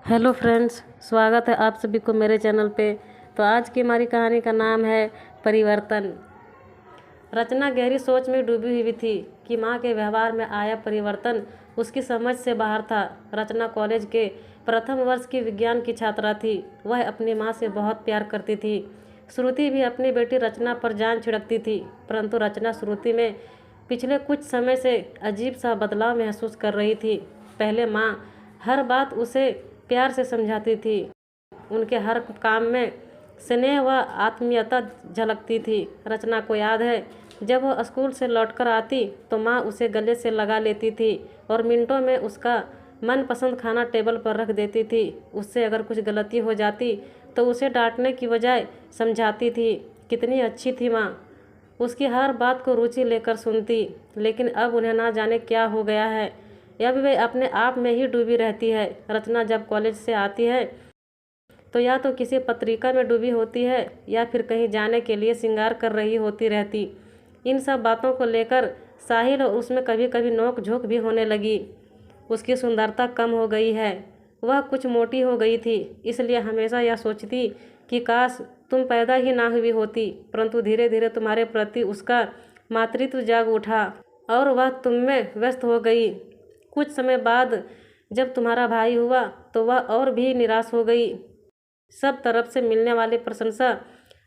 Hello friends, स्वागत है आप सभी को मेरे चैनल पे। तो आज की हमारी कहानी का नाम है परिवर्तन। रचना गहरी सोच में डूबी हुई थी कि माँ के व्यवहार में आया परिवर्तन उसकी समझ से बाहर था। रचना कॉलेज के प्रथम वर्ष की विज्ञान की छात्रा थी। वह अपनी माँ से बहुत प्यार करती थी। श्रुति भी अपनी बेटी रचना पर जान छिड़कती थी, परंतु रचना श्रुति में पिछले कुछ समय से अजीब सा बदलाव महसूस कर रही थी। पहले माँ हर बात उसे प्यार से समझाती थी। उनके हर काम में स्नेह व आत्मीयता झलकती थी। रचना को याद है, जब वह स्कूल से लौटकर आती तो माँ उसे गले से लगा लेती थी और मिनटों में उसका मनपसंद खाना टेबल पर रख देती थी। उससे अगर कुछ गलती हो जाती तो उसे डांटने की बजाय समझाती थी। कितनी अच्छी थी माँ, उसकी हर बात को रुचि लेकर सुनती। लेकिन अब उन्हें ना जाने क्या हो गया है, अब वे अपने आप में ही डूबी रहती है। रचना जब कॉलेज से आती है तो या तो किसी पत्रिका में डूबी होती है या फिर कहीं जाने के लिए श्रृंगार कर रही होती रहती। इन सब बातों को लेकर साहिल और उसमें कभी कभी नोक झोंक भी होने लगी। उसकी सुंदरता कम हो गई है, वह कुछ मोटी हो गई थी, इसलिए हमेशा यह सोचती कि काश तुम पैदा ही ना हुई होती। परंतु धीरे धीरे तुम्हारे प्रति उसका मातृत्व जाग उठा और वह तुम में व्यस्त हो गई। कुछ समय बाद जब तुम्हारा भाई हुआ तो वह और भी निराश हो गई। सब तरफ से मिलने वाली प्रशंसा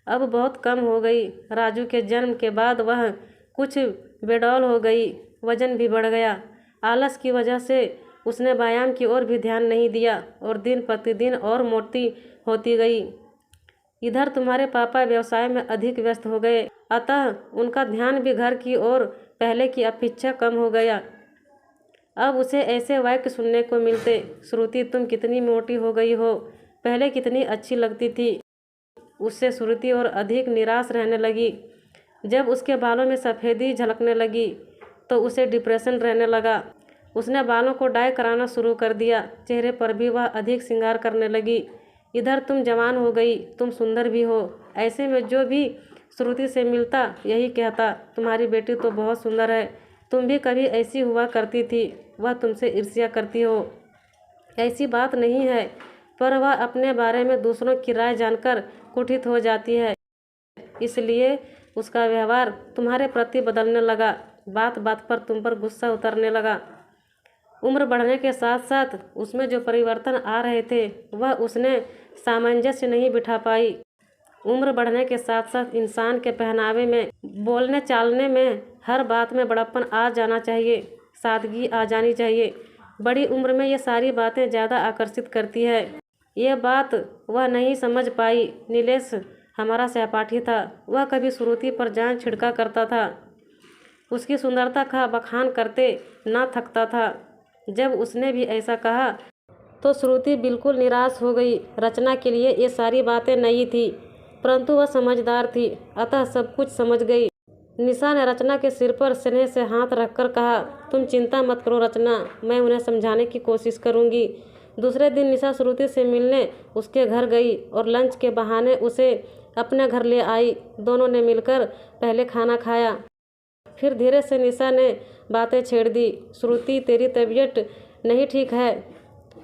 अब बहुत कम हो गई। राजू के जन्म के बाद वह कुछ बेडौल हो गई, वजन भी बढ़ गया। आलस की वजह से उसने व्यायाम की ओर भी ध्यान नहीं दिया और दिन प्रतिदिन और मोटी होती गई। इधर तुम्हारे पापा व्यवसाय में अधिक व्यस्त हो गए, अतः उनका ध्यान भी घर की ओर पहले की अपेक्षा कम हो गया। अब उसे ऐसे वाक्य सुनने को मिलते, श्रुति तुम कितनी मोटी हो गई हो, पहले कितनी अच्छी लगती थी। उससे श्रुति और अधिक निराश रहने लगी। जब उसके बालों में सफ़ेदी झलकने लगी तो उसे डिप्रेशन रहने लगा। उसने बालों को डाई कराना शुरू कर दिया। चेहरे पर भी वह अधिक श्रृंगार करने लगी। इधर तुम जवान हो गई, तुम सुंदर भी हो। ऐसे में जो भी श्रुति से मिलता यही कहता, तुम्हारी बेटी तो बहुत सुंदर है, तुम भी कभी ऐसी हुआ करती थी। वह तुमसे ईर्ष्या करती हो, ऐसी बात नहीं है, पर वह अपने बारे में दूसरों की राय जानकर कुपित हो जाती है, इसलिए उसका व्यवहार तुम्हारे प्रति बदलने लगा। बात बात पर तुम पर गुस्सा उतरने लगा। उम्र बढ़ने के साथ साथ उसमें जो परिवर्तन आ रहे थे वह उसने सामंजस्य नहीं बिठा पाई। उम्र बढ़ने के साथ साथ इंसान के पहनावे में, बोलने चालने में, हर बात में बड़प्पन आ जाना चाहिए, सादगी आ जानी चाहिए। बड़ी उम्र में ये सारी बातें ज़्यादा आकर्षित करती है। ये बात वह नहीं समझ पाई। नीलेश हमारा सहपाठी था, वह कभी श्रुति पर जान छिड़का करता था, उसकी सुंदरता का बखान करते ना थकता था। जब उसने भी ऐसा कहा तो श्रुति बिल्कुल निराश हो गई। रचना के लिए ये सारी बातें नई थी, परंतु वह समझदार थी, अतः सब कुछ समझ गई। निशा ने रचना के सिर पर स्नेह से हाथ रखकर कहा, तुम चिंता मत करो रचना, मैं उन्हें समझाने की कोशिश करूंगी। दूसरे दिन निशा श्रुति से मिलने उसके घर गई और लंच के बहाने उसे अपने घर ले आई। दोनों ने मिलकर पहले खाना खाया, फिर धीरे से निशा ने बातें छेड़ दी। श्रुति तेरी तबीयत नहीं ठीक है?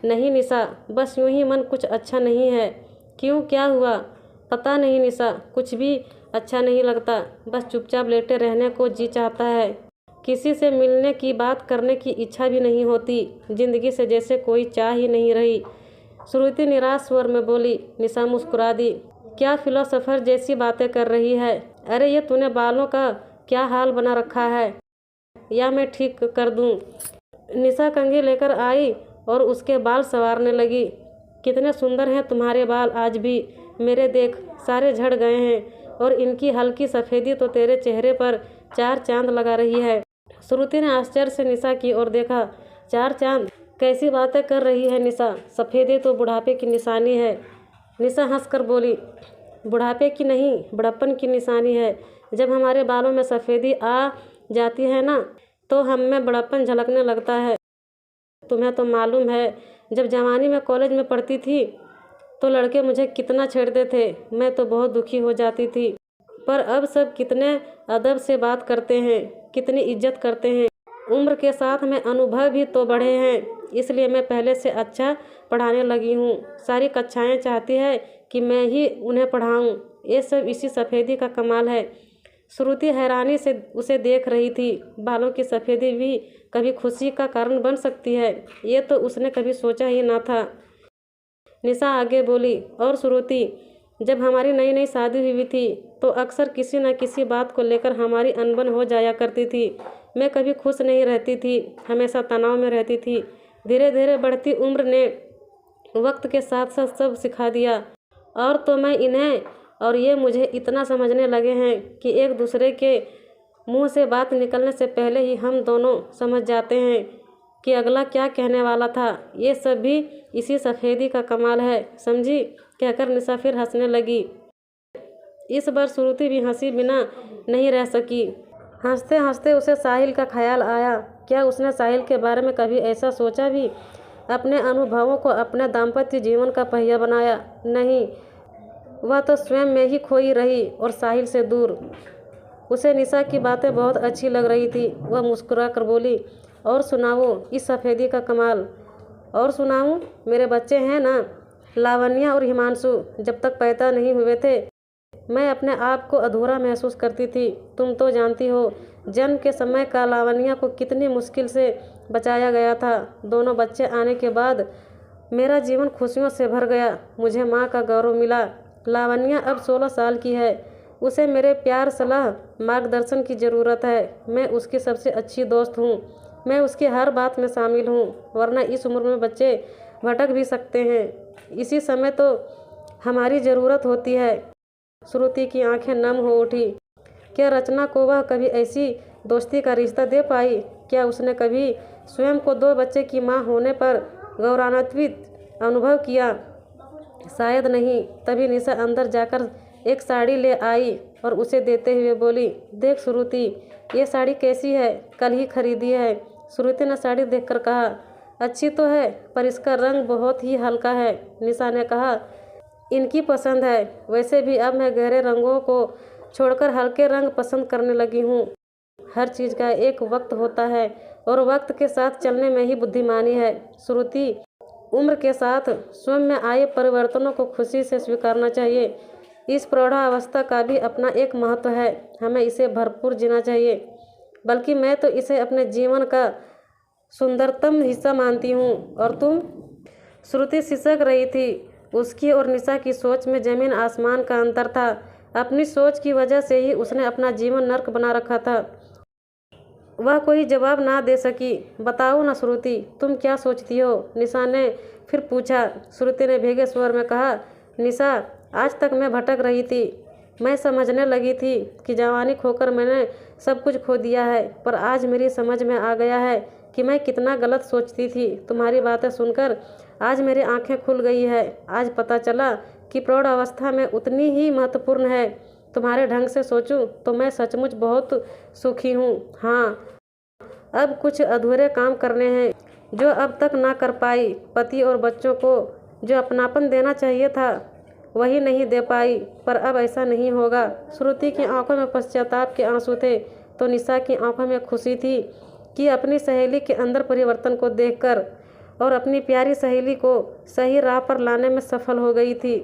नहीं निशा, बस यूं ही मन कुछ अच्छा नहीं है। क्यों, क्या हुआ? पता नहीं निशा, कुछ भी अच्छा नहीं लगता, बस चुपचाप लेटे रहने को जी चाहता है। किसी से मिलने की बात करने की इच्छा भी नहीं होती, जिंदगी से जैसे कोई चाह ही नहीं रही। श्रुति निराश स्वर में बोली। निशा मुस्कुरा दी। क्या फिलोसोफर जैसी बातें कर रही है? अरे ये तूने बालों का क्या हाल बना रखा है, या मैं ठीक कर दूं? निशा कंघी लेकर आई और उसके बाल संवारने लगी। कितने सुंदर हैं तुम्हारे बाल आज भी, मेरे देख सारे झड़ गए हैं और इनकी हल्की सफ़ेदी तो तेरे चेहरे पर चार चांद लगा रही है। श्रुति ने आश्चर्य से निशा की ओर देखा। चार चांद? कैसी बातें कर रही है निशा, सफ़ेदी तो बुढ़ापे की निशानी है। निशा हंसकर बोली, बुढ़ापे की नहीं, बड़प्पन की निशानी है। जब हमारे बालों में सफ़ेदी आ जाती है ना, तो हम में बड़प्पन झलकने लगता है। तुम्हें तो मालूम है, जब जवानी में कॉलेज में पढ़ती थी तो लड़के मुझे कितना छेड़ते थे, मैं तो बहुत दुखी हो जाती थी। पर अब सब कितने अदब से बात करते हैं, कितनी इज्जत करते हैं। उम्र के साथ में अनुभव भी तो बढ़े हैं, इसलिए मैं पहले से अच्छा पढ़ाने लगी हूँ। सारी कक्षाएं चाहती है कि मैं ही उन्हें पढ़ाऊँ। ये सब इसी सफ़ेदी का कमाल है। श्रुति हैरानी से उसे देख रही थी। बालों की सफ़ेदी भी कभी खुशी का कारण बन सकती है, ये तो उसने कभी सोचा ही ना था। निशा आगे बोली, और श्रुति, जब हमारी नई नई शादी हुई थी तो अक्सर किसी न किसी बात को लेकर हमारी अनबन हो जाया करती थी। मैं कभी खुश नहीं रहती थी, हमेशा तनाव में रहती थी। धीरे धीरे बढ़ती उम्र ने वक्त के साथ साथ सब सिखा दिया, और तो मैं इन्हें और ये मुझे इतना समझने लगे हैं कि एक दूसरे के मुंह से बात निकलने से पहले ही हम दोनों समझ जाते हैं कि अगला क्या कहने वाला था। ये सब भी इसी सफ़ेदी का कमाल है, समझी, कहकर निशा फिर हंसने लगी। इस बार श्रुति भी हंसी बिना नहीं रह सकी। हंसते हंसते उसे साहिल का ख्याल आया। क्या उसने साहिल के बारे में कभी ऐसा सोचा भी? अपने अनुभवों को अपने दाम्पत्य जीवन का पहिया बनाया? नहीं, वह तो स्वयं में ही खोई रही और साहिल से दूर। उसे निशा की बातें बहुत अच्छी लग रही थी। वह मुस्कुरा कर बोली, और सुनाओ इस सफ़ेदी का कमाल। और सुनाऊं? मेरे बच्चे हैं ना, लावण्या और हिमांशु, जब तक पैदा नहीं हुए थे मैं अपने आप को अधूरा महसूस करती थी। तुम तो जानती हो जन्म के समय का लावण्या को कितनी मुश्किल से बचाया गया था। दोनों बच्चे आने के बाद मेरा जीवन खुशियों से भर गया। मुझे माँ का गौरव मिला। लावण्या अब 16 साल की है। उसे मेरे प्यार, सलाह, मार्गदर्शन की ज़रूरत है। मैं उसकी सबसे अच्छी दोस्त हूँ। मैं उसकी हर बात में शामिल हूँ, वरना इस उम्र में बच्चे भटक भी सकते हैं। इसी समय तो हमारी ज़रूरत होती है। श्रुति की आंखें नम हो उठी। क्या रचना को वह कभी ऐसी दोस्ती का रिश्ता दे पाई? क्या उसने कभी स्वयं को 2 बच्चे की माँ होने पर गौरवान्वित अनुभव किया? शायद नहीं। तभी निशा अंदर जाकर एक साड़ी ले आई और उसे देते हुए बोली, देख श्रुति, ये साड़ी कैसी है? कल ही खरीदी है। श्रुति ने साड़ी देखकर कहा, अच्छी तो है, पर इसका रंग बहुत ही हल्का है। निशा ने कहा, इनकी पसंद है। वैसे भी अब मैं गहरे रंगों को छोड़कर हल्के रंग पसंद करने लगी हूँ। हर चीज़ का एक वक्त होता है और वक्त के साथ चलने में ही बुद्धिमानी है। श्रुति, उम्र के साथ स्वयं में आए परिवर्तनों को खुशी से स्वीकारना चाहिए। इस प्रौढ़ावस्था का भी अपना एक महत्व है। हमें इसे भरपूर जीना चाहिए। बल्कि मैं तो इसे अपने जीवन का सुंदरतम हिस्सा मानती हूँ। और तुम? श्रुति सिसक रही थी। उसकी और निशा की सोच में जमीन आसमान का अंतर था। अपनी सोच की वजह से ही उसने अपना जीवन नर्क बना रखा था। वह कोई जवाब ना दे सकी। बताओ ना श्रुति, तुम क्या सोचती हो? निशा ने फिर पूछा। श्रुति ने भीगे स्वर में कहा, निशा, आज तक मैं भटक रही थी। मैं समझने लगी थी कि जवानी खोकर मैंने सब कुछ खो दिया है, पर आज मेरी समझ में आ गया है कि मैं कितना गलत सोचती थी। तुम्हारी बातें सुनकर आज मेरी आंखें खुल गई है। आज पता चला कि प्रौढ़ अवस्था में उतनी ही महत्वपूर्ण है। तुम्हारे ढंग से सोचूं तो मैं सचमुच बहुत सुखी हूँ। हाँ, अब कुछ अधूरे काम करने हैं जो अब तक ना कर पाई। पति और बच्चों को जो अपनापन देना चाहिए था वही नहीं दे पाई, पर अब ऐसा नहीं होगा। श्रुति की आंखों में पश्चाताप के आंसू थे तो निशा की आंखों में खुशी थी कि अपनी सहेली के अंदर परिवर्तन को देखकर और अपनी प्यारी सहेली को सही राह पर लाने में सफल हो गई थी।